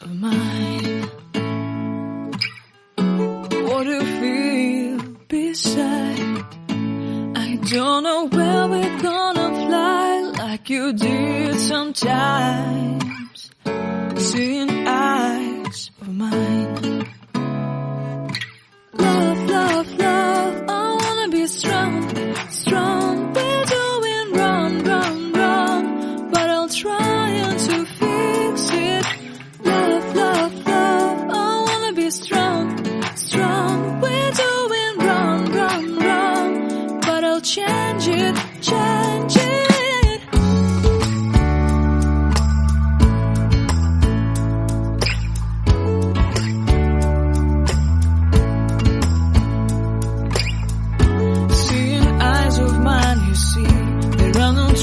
of mine. What do you feel beside? I don't know where we're gonna fly like you did sometimes. Seeing eyes of mine. Love, love, love, I wanna be strong, strong. We're doing wrong, wrong, wrong, but I'll try to fix it. Love, love, love, I wanna be strong, strong. We're doing wrong, wrong, wrong, but I'll change it, change it.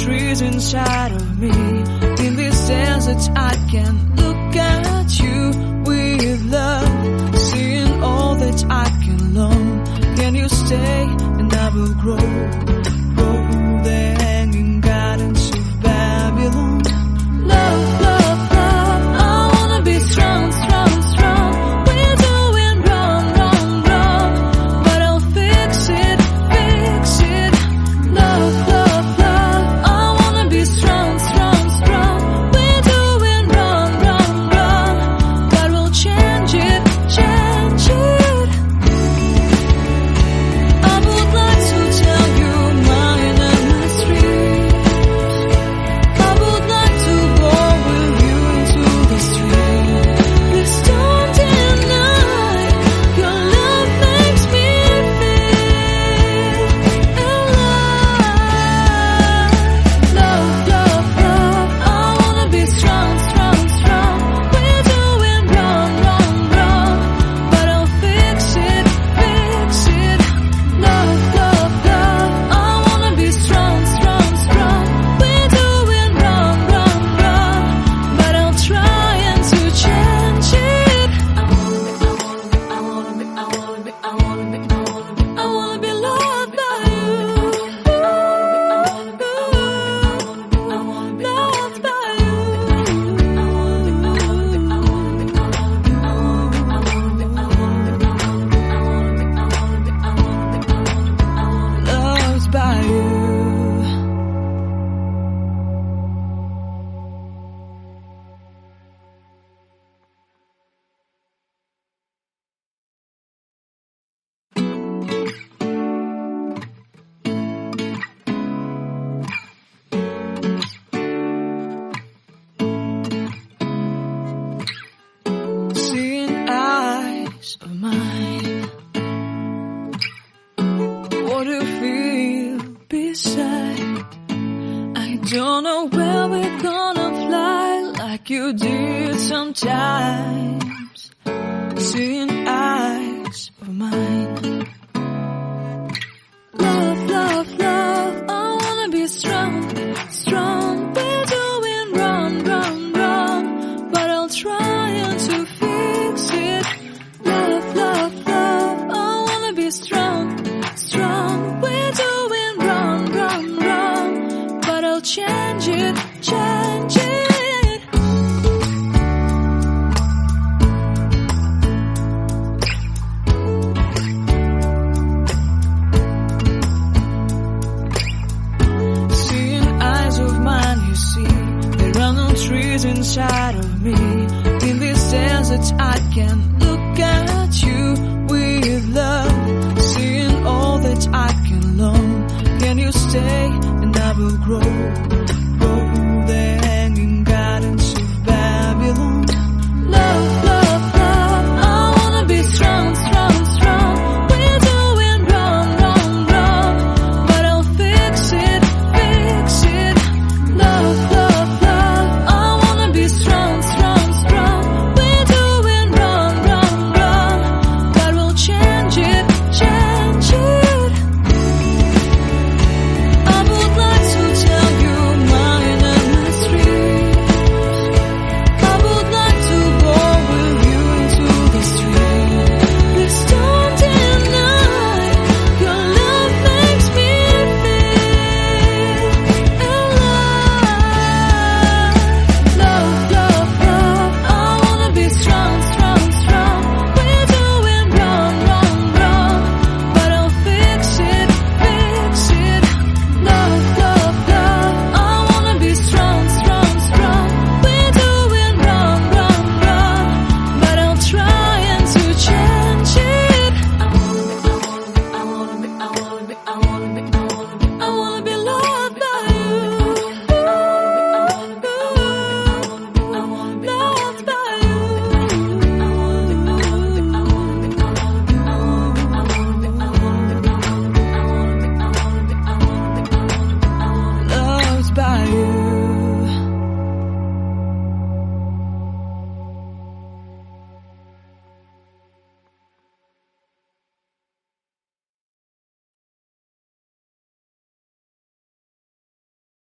Trees inside of me. In this desert I can look at you with love. Seeing all that I can learn. Can you stay and I will grow? Grow the hanging gardens of Babylon. Love, love, love, I wanna be strong, strong, strong. We're doing wrong, wrong, wrong, but I'll fix it, fix it. Love, love, strong, strong, strong. We're doing wrong, wrong, wrong, but we'll change it, change it. I would like to tell you mine and my street. I would like to go with you into the street. Please don't deny your love makes me feel alive. Love, love, love, I wanna be strong, strong, strong. We're doing wrong, wrong, wrong, but I'll fix it, fix it. Love, love, love, I wanna be strong, strong, strong. We're doing wrong, wrong, wrong, but I'll try to change it. I wanna be loved by you. Loved by you. Loved by you. Seeing eyes of mine. What do you feel beside? I don't know where we're gonna fly like you did sometimes. Seeing eyes of mine. Love, love, love, I wanna be strong, strong. We're doing wrong, wrong, wrong, but I'll try to fix it. Love, love, love, I wanna be strong, strong. We're doing wrong, wrong, wrong, but I'll change it, change it. Seeing eyes of mine, you see, there are no trees inside of me. In this desert I can